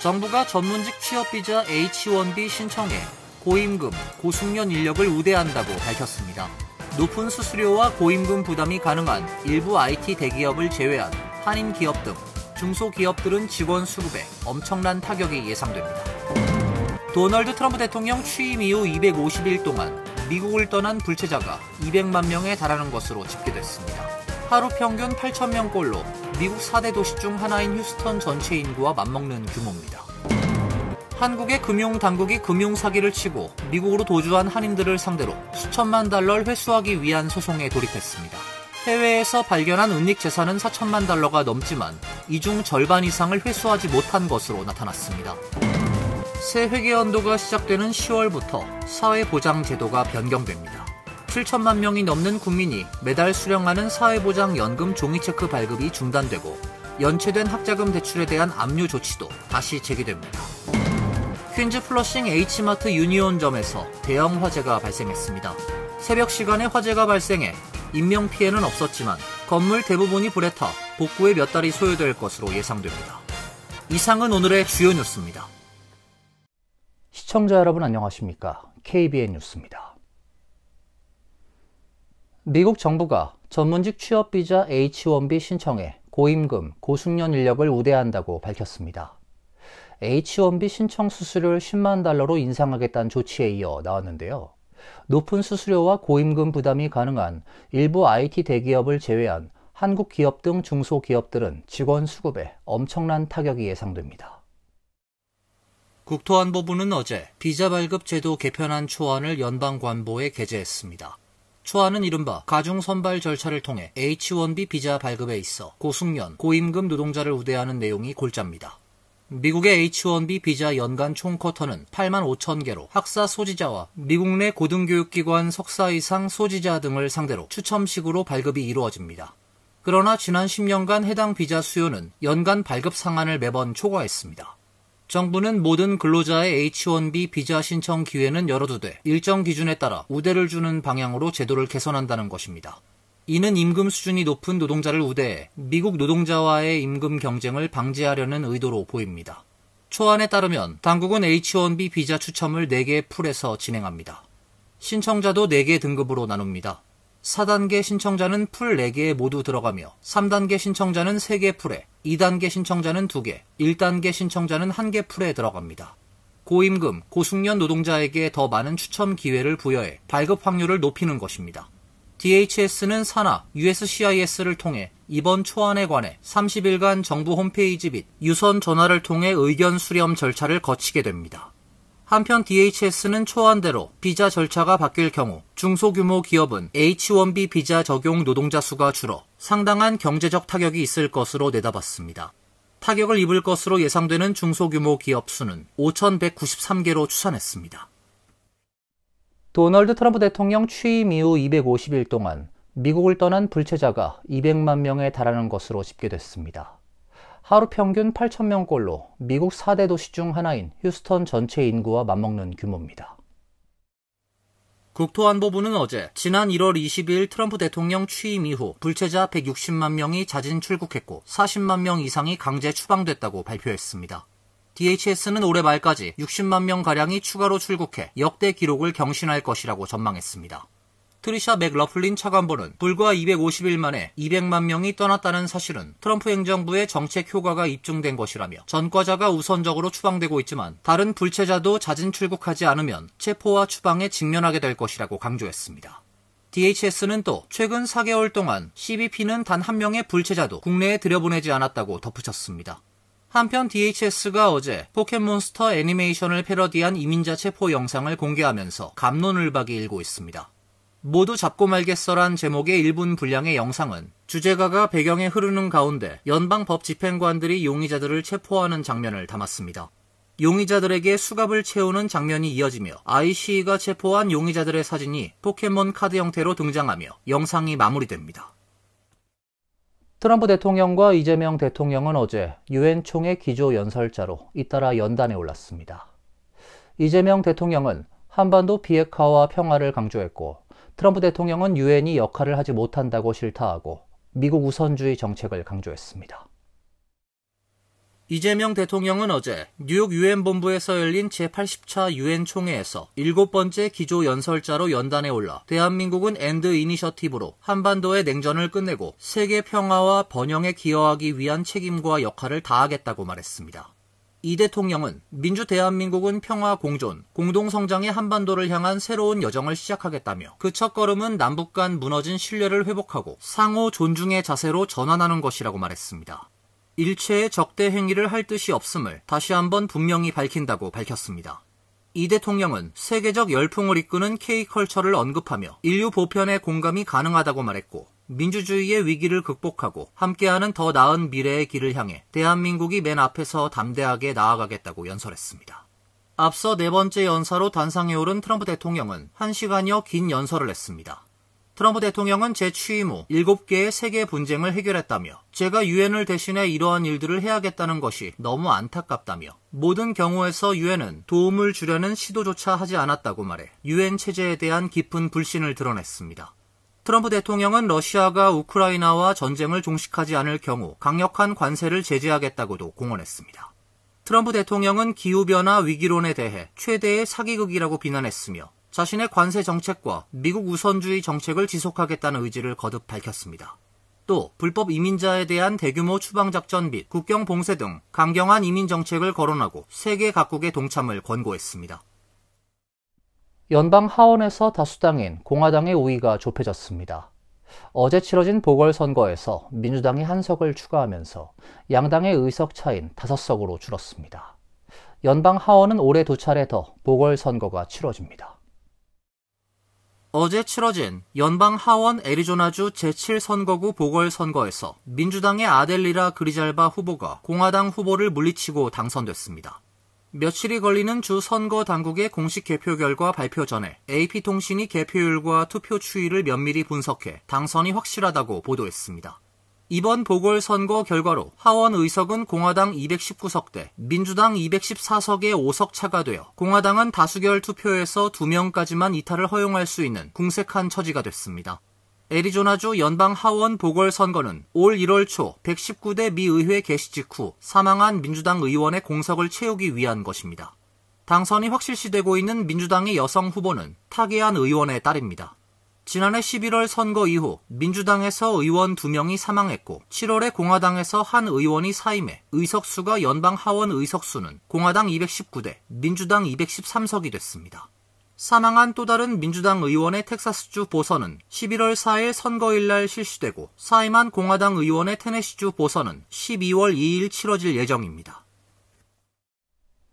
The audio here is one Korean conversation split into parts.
정부가 전문직 취업비자 H-1B 신청에 고임금, 고숙련 인력을 우대한다고 밝혔습니다. 높은 수수료와 고임금 부담이 가능한 일부 IT 대기업을 제외한 한인 기업 등 중소기업들은 직원 수급에 엄청난 타격이 예상됩니다. 도널드 트럼프 대통령 취임 이후 250일 동안 미국을 떠난 불체자가 200만 명에 달하는 것으로 집계됐습니다. 하루 평균 8,000명꼴로 미국 4대 도시 중 하나인 휴스턴 전체 인구와 맞먹는 규모입니다. 한국의 금융당국이 금융사기를 치고 미국으로 도주한 한인들을 상대로 수천만 달러를 회수하기 위한 소송에 돌입했습니다. 해외에서 발견한 은닉 재산은 4천만 달러가 넘지만 이 중 절반 이상을 회수하지 못한 것으로 나타났습니다. 새 회계연도가 시작되는 10월부터 사회보장제도가 변경됩니다. 7천만 명이 넘는 국민이 매달 수령하는 사회보장연금 종이체크 발급이 중단되고 연체된 학자금 대출에 대한 압류 조치도 다시 재개됩니다. 퀸즈 플러싱 H마트 유니온점에서 대형 화재가 발생했습니다. 새벽 시간에 화재가 발생해 인명피해는 없었지만 건물 대부분이 불에 타 복구에 몇 달이 소요될 것으로 예상됩니다. 이상은 오늘의 주요 뉴스입니다. 시청자 여러분 안녕하십니까? KBN 뉴스입니다. 미국 정부가 전문직 취업비자 H-1B 신청에 고임금, 고숙련 인력을 우대한다고 밝혔습니다. H-1B 신청 수수료를 10만 달러로 인상하겠다는 조치에 이어 나왔는데요. 높은 수수료와 고임금 부담이 가능한 일부 IT 대기업을 제외한 한국 기업 등 중소기업들은 직원 수급에 엄청난 타격이 예상됩니다. 국토안보부는 어제 비자 발급 제도 개편안 초안을 연방관보에 게재했습니다. 초안은 이른바 가중 선발 절차를 통해 H-1B 비자 발급에 있어 고숙련, 고임금 노동자를 우대하는 내용이 골자입니다. 미국의 H-1B 비자 연간 총 쿼터는 8만 5천 개로 학사 소지자와 미국 내 고등교육기관 석사 이상 소지자 등을 상대로 추첨식으로 발급이 이루어집니다. 그러나 지난 10년간 해당 비자 수요는 연간 발급 상한을 매번 초과했습니다. 정부는 모든 근로자의 H-1B 비자 신청 기회는 열어두되 일정 기준에 따라 우대를 주는 방향으로 제도를 개선한다는 것입니다. 이는 임금 수준이 높은 노동자를 우대해 미국 노동자와의 임금 경쟁을 방지하려는 의도로 보입니다. 초안에 따르면 당국은 H-1B 비자 추첨을 4개 풀에서 진행합니다. 신청자도 4개 등급으로 나눕니다. 4단계 신청자는 풀 4개에 모두 들어가며 3단계 신청자는 3개 풀에, 2단계 신청자는 2개, 1단계 신청자는 1개 풀에 들어갑니다. 고임금, 고숙련 노동자에게 더 많은 추첨 기회를 부여해 발급 확률을 높이는 것입니다. DHS는 산하 USCIS를 통해 이번 초안에 관해 30일간 정부 홈페이지 및 유선 전화를 통해 의견 수렴 절차를 거치게 됩니다. 한편 DHS는 초안대로 비자 절차가 바뀔 경우 중소규모 기업은 H-1B 비자 적용 노동자 수가 줄어 상당한 경제적 타격이 있을 것으로 내다봤습니다. 타격을 입을 것으로 예상되는 중소규모 기업 수는 5,193개로 추산했습니다. 도널드 트럼프 대통령 취임 이후 250일 동안 미국을 떠난 불체자가 200만 명에 달하는 것으로 집계됐습니다. 하루 평균 8,000명꼴로 미국 4대 도시 중 하나인 휴스턴 전체 인구와 맞먹는 규모입니다. 국토안보부는 어제 지난 1월 22일 트럼프 대통령 취임 이후 불체자 160만 명이 자진 출국했고 40만 명 이상이 강제 추방됐다고 발표했습니다. DHS는 올해 말까지 60만 명가량이 추가로 출국해 역대 기록을 경신할 것이라고 전망했습니다. 트리샤 맥러플린 차관보는 불과 250일 만에 200만 명이 떠났다는 사실은 트럼프 행정부의 정책 효과가 입증된 것이라며 전과자가 우선적으로 추방되고 있지만 다른 불체자도 자진 출국하지 않으면 체포와 추방에 직면하게 될 것이라고 강조했습니다. DHS는 또 최근 4개월 동안 CBP는 단 한 명의 불체자도 국내에 들여보내지 않았다고 덧붙였습니다. 한편 DHS가 어제 포켓몬스터 애니메이션을 패러디한 이민자 체포 영상을 공개하면서 갑론을박이 일고 있습니다. 모두 잡고 말겠어란 제목의 1분 분량의 영상은 주제가가 배경에 흐르는 가운데 연방법 집행관들이 용의자들을 체포하는 장면을 담았습니다. 용의자들에게 수갑을 채우는 장면이 이어지며 IC가 체포한 용의자들의 사진이 포켓몬 카드 형태로 등장하며 영상이 마무리됩니다. 트럼프 대통령과 이재명 대통령은 어제 유엔 총회 기조연설자로 잇따라 연단에 올랐습니다. 이재명 대통령은 한반도 비핵화와 평화를 강조했고 트럼프 대통령은 유엔이 역할을 하지 못한다고 실타하고 미국 우선주의 정책을 강조했습니다. 이재명 대통령은 어제 뉴욕 유엔 본부에서 열린 제80차 유엔 총회에서 7번째 기조 연설자로 연단에 올라 대한민국은 엔드 이니셔티브로 한반도의 냉전을 끝내고 세계 평화와 번영에 기여하기 위한 책임과 역할을 다하겠다고 말했습니다. 이 대통령은 민주 대한민국은 평화 공존, 공동성장의 한반도를 향한 새로운 여정을 시작하겠다며 그 첫걸음은 남북 간 무너진 신뢰를 회복하고 상호 존중의 자세로 전환하는 것이라고 말했습니다. 일체의 적대 행위를 할 뜻이 없음을 다시 한번 분명히 밝힌다고 밝혔습니다. 이 대통령은 세계적 열풍을 이끄는 K컬처를 언급하며 인류 보편의 공감이 가능하다고 말했고 민주주의의 위기를 극복하고 함께하는 더 나은 미래의 길을 향해 대한민국이 맨 앞에서 담대하게 나아가겠다고 연설했습니다. 앞서 4번째 연사로 단상에 오른 트럼프 대통령은 1시간여 긴 연설을 했습니다. 트럼프 대통령은 제 취임 후 7개의 세계 분쟁을 해결했다며 제가 유엔을 대신해 이러한 일들을 해야겠다는 것이 너무 안타깝다며 모든 경우에서 유엔은 도움을 주려는 시도조차 하지 않았다고 말해 유엔 체제에 대한 깊은 불신을 드러냈습니다. 트럼프 대통령은 러시아가 우크라이나와 전쟁을 종식하지 않을 경우 강력한 관세를 제재하겠다고도 공언했습니다. 트럼프 대통령은 기후변화 위기론에 대해 최대의 사기극이라고 비난했으며 자신의 관세 정책과 미국 우선주의 정책을 지속하겠다는 의지를 거듭 밝혔습니다. 또 불법 이민자에 대한 대규모 추방작전 및 국경 봉쇄 등 강경한 이민 정책을 거론하고 세계 각국의 동참을 권고했습니다. 연방 하원에서 다수당인 공화당의 우위가 좁혀졌습니다. 어제 치러진 보궐선거에서 민주당이 1석을 추가하면서 양당의 의석 차인 5석으로 줄었습니다. 연방 하원은 올해 2차례 더 보궐선거가 치러집니다. 어제 치러진 연방 하원 애리조나주 제7선거구 보궐선거에서 민주당의 아델리라 그리잘바 후보가 공화당 후보를 물리치고 당선됐습니다. 며칠이 걸리는 주 선거 당국의 공식 개표 결과 발표 전에 AP통신이 개표율과 투표 추이를 면밀히 분석해 당선이 확실하다고 보도했습니다. 이번 보궐선거 결과로 하원 의석은 공화당 219석대, 민주당 214석의 5석 차가 되어 공화당은 다수결 투표에서 2명까지만 이탈을 허용할 수 있는 궁색한 처지가 됐습니다. 애리조나주 연방 하원 보궐선거는 올 1월 초 119대 미 의회 개시 직후 사망한 민주당 의원의 공석을 채우기 위한 것입니다. 당선이 확실시되고 있는 민주당의 여성 후보는 타계한 의원의 딸입니다. 지난해 11월 선거 이후 민주당에서 의원 2명이 사망했고 7월에 공화당에서 한 의원이 사임해 의석수가 연방 하원 의석수는 공화당 219대, 민주당 213석이 됐습니다. 사망한 또 다른 민주당 의원의 텍사스주 보선은 11월 4일 선거일 날 실시되고 사임한 공화당 의원의 테네시주 보선은 12월 2일 치러질 예정입니다.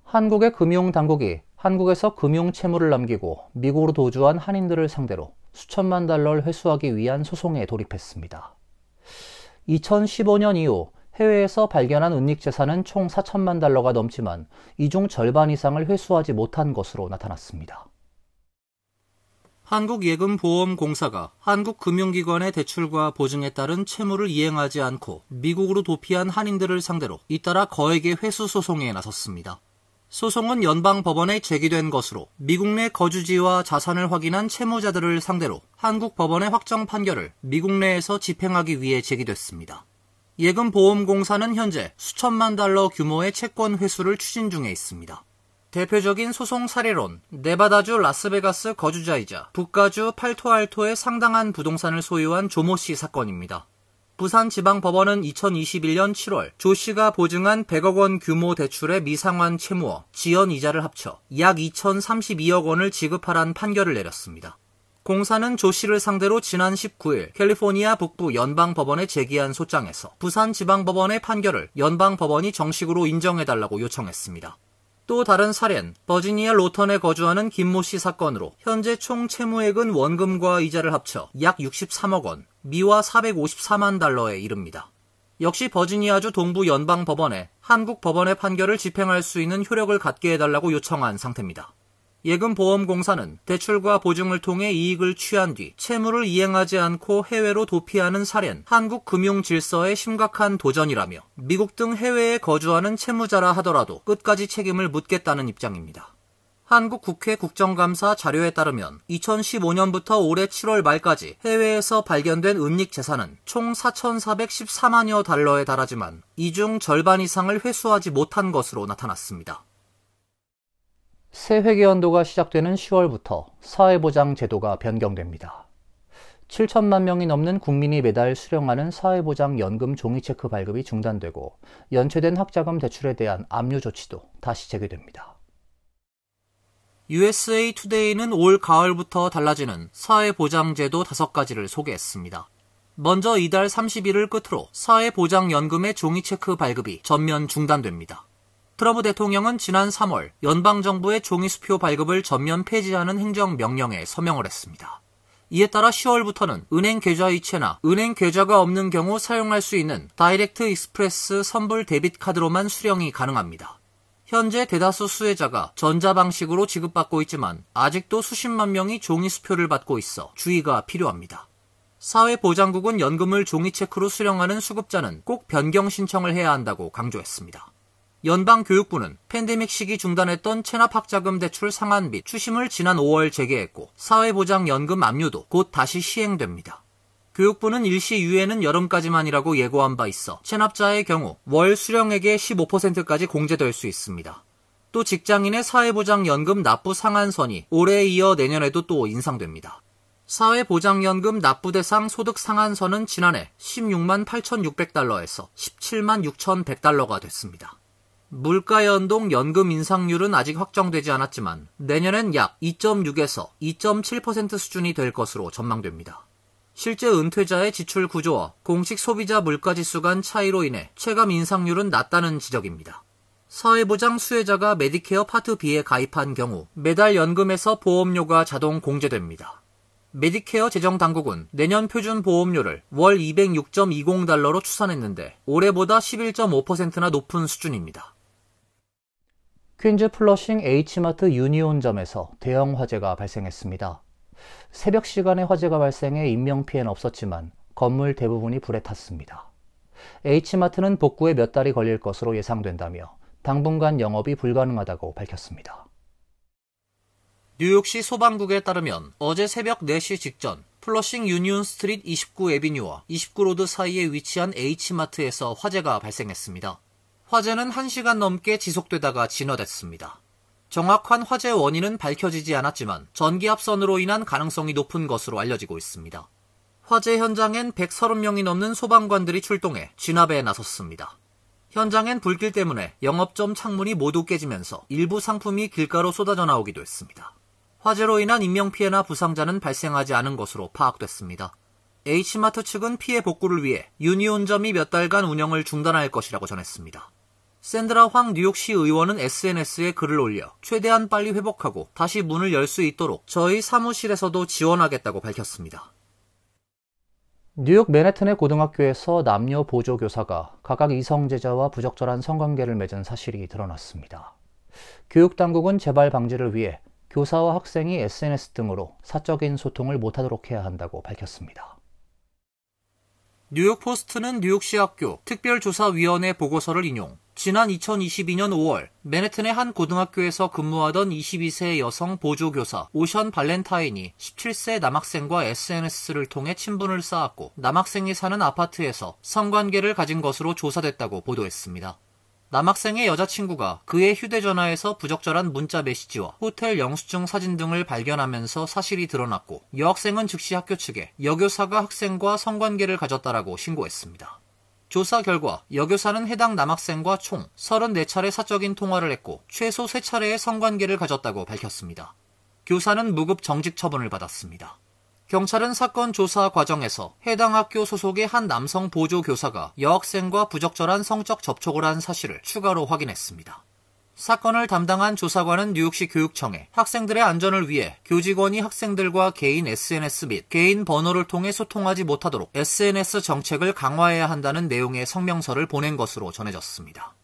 한국의 금융당국이 한국에서 금융 채무를 남기고 미국으로 도주한 한인들을 상대로 수천만 달러를 회수하기 위한 소송에 돌입했습니다. 2015년 이후 해외에서 발견한 은닉 재산은 총 4천만 달러가 넘지만 이 중 절반 이상을 회수하지 못한 것으로 나타났습니다. 한국예금보험공사가 한국금융기관의 대출과 보증에 따른 채무를 이행하지 않고 미국으로 도피한 한인들을 상대로 잇따라 거액의 회수 소송에 나섰습니다. 소송은 연방법원에 제기된 것으로 미국 내 거주지와 자산을 확인한 채무자들을 상대로 한국 법원의 확정 판결을 미국 내에서 집행하기 위해 제기됐습니다. 예금보험공사는 현재 수천만 달러 규모의 채권 회수를 추진 중에 있습니다. 대표적인 소송 사례론, 네바다주 라스베가스 거주자이자 북가주 팔토알토의 상당한 부동산을 소유한 조모 씨 사건입니다. 부산지방법원은 2021년 7월 조 씨가 보증한 100억 원 규모 대출의 미상환 채무와 지연 이자를 합쳐 약 2,032억 원을 지급하란 판결을 내렸습니다. 공사는 조 씨를 상대로 지난 19일 캘리포니아 북부 연방법원에 제기한 소장에서 부산지방법원의 판결을 연방법원이 정식으로 인정해달라고 요청했습니다. 또 다른 사례는 버지니아 로턴에 거주하는 김모 씨 사건으로 현재 총 채무액은 원금과 이자를 합쳐 약 63억 원, 미화 454만 달러에 이릅니다. 역시 버지니아주 동부 연방법원에 한국 법원의 판결을 집행할 수 있는 효력을 갖게 해달라고 요청한 상태입니다. 예금보험공사는 대출과 보증을 통해 이익을 취한 뒤 채무를 이행하지 않고 해외로 도피하는 사례는 한국 금융 질서에 심각한 도전이라며 미국 등 해외에 거주하는 채무자라 하더라도 끝까지 책임을 묻겠다는 입장입니다. 한국 국회 국정감사 자료에 따르면 2015년부터 올해 7월 말까지 해외에서 발견된 은닉 재산은 총 4,414만여 달러에 달하지만 이 중 절반 이상을 회수하지 못한 것으로 나타났습니다. 새 회계연도가 시작되는 10월부터 사회보장 제도가 변경됩니다. 7천만 명이 넘는 국민이 매달 수령하는 사회보장 연금 종이체크 발급이 중단되고 연체된 학자금 대출에 대한 압류 조치도 다시 재개됩니다. USA 투데이는 올 가을부터 달라지는 사회보장제도 5가지를 소개했습니다. 먼저 이달 30일을 끝으로 사회보장연금의 종이체크 발급이 전면 중단됩니다. 트럼프 대통령은 지난 3월 연방정부의 종이수표 발급을 전면 폐지하는 행정명령에 서명을 했습니다. 이에 따라 10월부터는 은행 계좌이체나 은행 계좌가 없는 경우 사용할 수 있는 다이렉트 익스프레스 선불 데빗 카드로만 수령이 가능합니다. 현재 대다수 수혜자가 전자방식으로 지급받고 있지만 아직도 수십만 명이 종이수표를 받고 있어 주의가 필요합니다. 사회보장국은 연금을 종이체크로 수령하는 수급자는 꼭 변경 신청을 해야 한다고 강조했습니다. 연방교육부는 팬데믹 시기 중단했던 체납학자금 대출 상한 및 추심을 지난 5월 재개했고 사회보장연금 압류도 곧 다시 시행됩니다. 교육부는 일시 유예는 여름까지만이라고 예고한 바 있어 체납자의 경우 월 수령액의 15%까지 공제될 수 있습니다. 또 직장인의 사회보장연금 납부 상한선이 올해에 이어 내년에도 또 인상됩니다. 사회보장연금 납부 대상 소득 상한선은 지난해 16만 8,600달러에서 17만 6,100달러가 됐습니다. 물가연동 연금 인상률은 아직 확정되지 않았지만 내년엔 약 2.6에서 2.7% 수준이 될 것으로 전망됩니다. 실제 은퇴자의 지출 구조와 공식 소비자 물가지수 간 차이로 인해 체감 인상률은 낮다는 지적입니다. 사회보장 수혜자가 메디케어 파트 B에 가입한 경우 매달 연금에서 보험료가 자동 공제됩니다. 메디케어 재정당국은 내년 표준 보험료를 월 206.20달러로 추산했는데 올해보다 11.5%나 높은 수준입니다. 퀸즈 플러싱 H마트 유니온점에서 대형 화재가 발생했습니다. 새벽 시간에 화재가 발생해 인명피해는 없었지만 건물 대부분이 불에 탔습니다. H마트는 복구에 몇 달이 걸릴 것으로 예상된다며 당분간 영업이 불가능하다고 밝혔습니다. 뉴욕시 소방국에 따르면 어제 새벽 4시 직전 플러싱 유니온 스트리트 29 애비뉴와 29 로드 사이에 위치한 H마트에서 화재가 발생했습니다. 화재는 1시간 넘게 지속되다가 진화됐습니다. 정확한 화재 원인은 밝혀지지 않았지만 전기합선으로 인한 가능성이 높은 것으로 알려지고 있습니다. 화재 현장엔 130명이 넘는 소방관들이 출동해 진압에 나섰습니다. 현장엔 불길 때문에 영업점 창문이 모두 깨지면서 일부 상품이 길가로 쏟아져 나오기도 했습니다. 화재로 인한 인명피해나 부상자는 발생하지 않은 것으로 파악됐습니다. H마트 측은 피해 복구를 위해 유니온점이 몇 달간 운영을 중단할 것이라고 전했습니다. 샌드라 황 뉴욕시 의원은 SNS에 글을 올려 최대한 빨리 회복하고 다시 문을 열 수 있도록 저희 사무실에서도 지원하겠다고 밝혔습니다. 뉴욕 맨해튼의 고등학교에서 남녀 보조교사가 각각 이성제자와 부적절한 성관계를 맺은 사실이 드러났습니다. 교육당국은 재발 방지를 위해 교사와 학생이 SNS 등으로 사적인 소통을 못하도록 해야 한다고 밝혔습니다. 뉴욕 포스트는 뉴욕시 학교 특별조사위원회 보고서를 인용, 지난 2022년 5월 맨해튼의 한 고등학교에서 근무하던 22세 여성 보조교사 오션 발렌타인이 17세 남학생과 SNS를 통해 친분을 쌓았고 남학생이 사는 아파트에서 성관계를 가진 것으로 조사됐다고 보도했습니다. 남학생의 여자친구가 그의 휴대전화에서 부적절한 문자 메시지와 호텔 영수증 사진 등을 발견하면서 사실이 드러났고 여학생은 즉시 학교 측에 여교사가 학생과 성관계를 가졌다라고 신고했습니다. 조사 결과 여교사는 해당 남학생과 총 34차례 사적인 통화를 했고 최소 3차례의 성관계를 가졌다고 밝혔습니다. 교사는 무급 정직 처분을 받았습니다. 경찰은 사건 조사 과정에서 해당 학교 소속의 한 남성 보조교사가 여학생과 부적절한 성적 접촉을 한 사실을 추가로 확인했습니다. 사건을 담당한 조사관은 뉴욕시 교육청에 학생들의 안전을 위해 교직원이 학생들과 개인 SNS 및 개인 번호를 통해 소통하지 못하도록 SNS 정책을 강화해야 한다는 내용의 성명서를 보낸 것으로 전해졌습니다.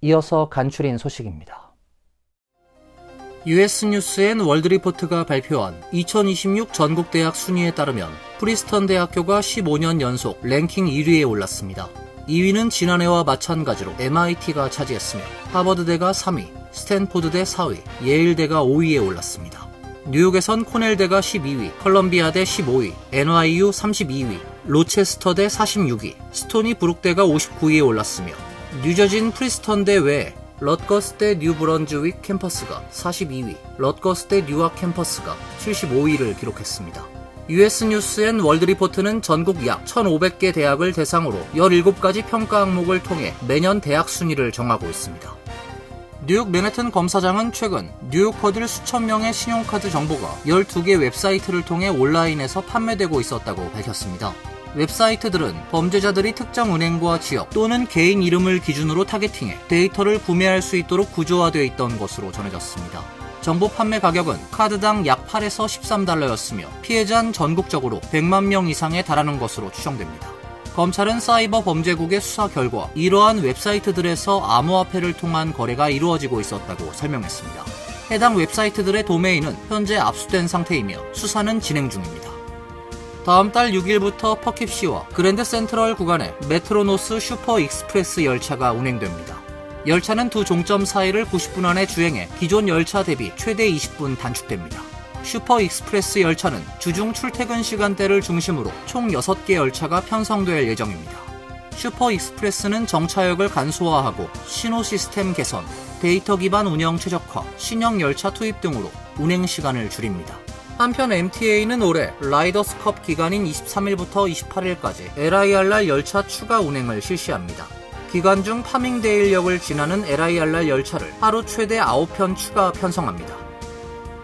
이어서 간추린 소식입니다. US 뉴스앤 월드리포트가 발표한 2026 전국대학 순위에 따르면 프리스턴 대학교가 15년 연속 랭킹 1위에 올랐습니다. 2위는 지난해와 마찬가지로 MIT가 차지했으며 하버드대가 3위, 스탠포드대 4위, 예일대가 5위에 올랐습니다. 뉴욕에선 코넬대가 12위, 컬럼비아대 15위, NYU 32위, 로체스터대 46위, 스토니 브룩대가 59위에 올랐으며 뉴저지인 프리스턴대 외에 럿거스대 뉴브런즈윅 캠퍼스가 42위, 럿거스대 뉴악 캠퍼스가 75위를 기록했습니다. US 뉴스 앤 월드 리포트는 전국 약 1,500개 대학을 대상으로 17가지 평가 항목을 통해 매년 대학 순위를 정하고 있습니다. 뉴욕 맨해튼 검사장은 최근 뉴요커들 수천 명의 신용카드 정보가 12개 웹사이트를 통해 온라인에서 판매되고 있었다고 밝혔습니다. 웹사이트들은 범죄자들이 특정 은행과 지역 또는 개인 이름을 기준으로 타겟팅해 데이터를 구매할 수 있도록 구조화되어 있던 것으로 전해졌습니다. 정보 판매 가격은 카드당 약 8에서 13달러였으며 피해자는 전국적으로 100만 명 이상에 달하는 것으로 추정됩니다. 검찰은 사이버 범죄국의 수사 결과 이러한 웹사이트들에서 암호화폐를 통한 거래가 이루어지고 있었다고 설명했습니다. 해당 웹사이트들의 도메인은 현재 압수된 상태이며 수사는 진행 중입니다. 다음 달 6일부터 퍼킵시와 그랜드 센트럴 구간에 메트로노스 슈퍼 익스프레스 열차가 운행됩니다. 열차는 두 종점 사이를 90분 안에 주행해 기존 열차 대비 최대 20분 단축됩니다. 슈퍼 익스프레스 열차는 주중 출퇴근 시간대를 중심으로 총 6개 열차가 편성될 예정입니다. 슈퍼 익스프레스는 정차역을 간소화하고 신호 시스템 개선, 데이터 기반 운영 최적화, 신형 열차 투입 등으로 운행 시간을 줄입니다. 한편 MTA는 올해 라이더스컵 기간인 23일부터 28일까지 LIRR 열차 추가 운행을 실시합니다. 기간 중 파밍데일역을 지나는 LIRR 열차를 하루 최대 9편 추가 편성합니다.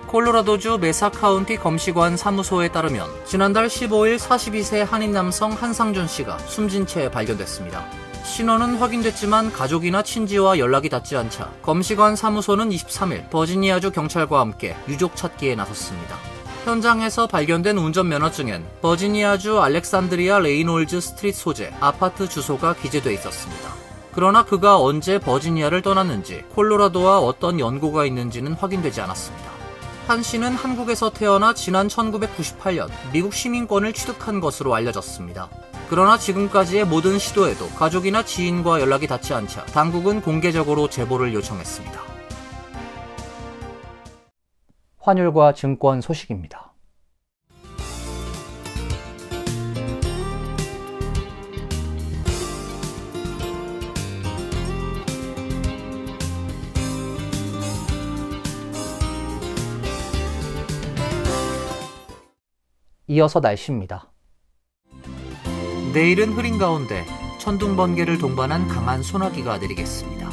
콜로라도주 메사 카운티 검시관 사무소에 따르면 지난달 15일 42세 한인 남성 한상준 씨가 숨진 채 발견됐습니다. 신원은 확인됐지만 가족이나 친지와 연락이 닿지 않자 검시관 사무소는 23일 버지니아주 경찰과 함께 유족 찾기에 나섰습니다. 현장에서 발견된 운전면허증엔 버지니아주 알렉산드리아 레이놀즈 스트리트 소재 아파트 주소가 기재돼 있었습니다. 그러나 그가 언제 버지니아를 떠났는지 콜로라도와 어떤 연고가 있는지는 확인되지 않았습니다. 한 씨는 한국에서 태어나 지난 1998년 미국 시민권을 취득한 것으로 알려졌습니다. 그러나 지금까지의 모든 시도에도 가족이나 지인과 연락이 닿지 않자 당국은 공개적으로 제보를 요청했습니다. 환율과 증권 소식입니다. 이어서 날씨입니다. 내일은 흐린 가운데 천둥 번개를 동반한 강한 소나기가 내리겠습니다.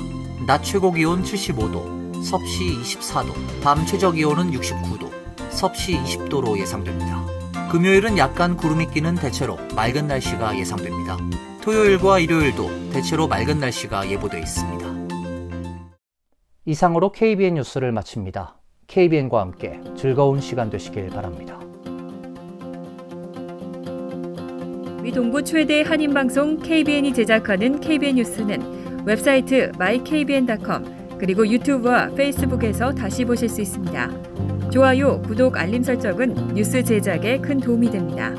낮 최고 기온 75도, 섭씨 24도, 밤 최저 기온은 69도, 섭씨 20도로 예상됩니다. 금요일은 약간 구름이 끼는 대체로 맑은 날씨가 예상됩니다. 토요일과 일요일도 대체로 맑은 날씨가 예보돼 있습니다. 이상으로 KBN 뉴스를 마칩니다. KBN과 함께 즐거운 시간 되시길 바랍니다. 위 동부 최대 한인방송 KBN이 제작하는 KBN 뉴스는 웹사이트 mykbn.com 그리고 유튜브와 페이스북에서 다시 보실 수 있습니다. 좋아요, 구독, 알림 설정은 뉴스 제작에 큰 도움이 됩니다.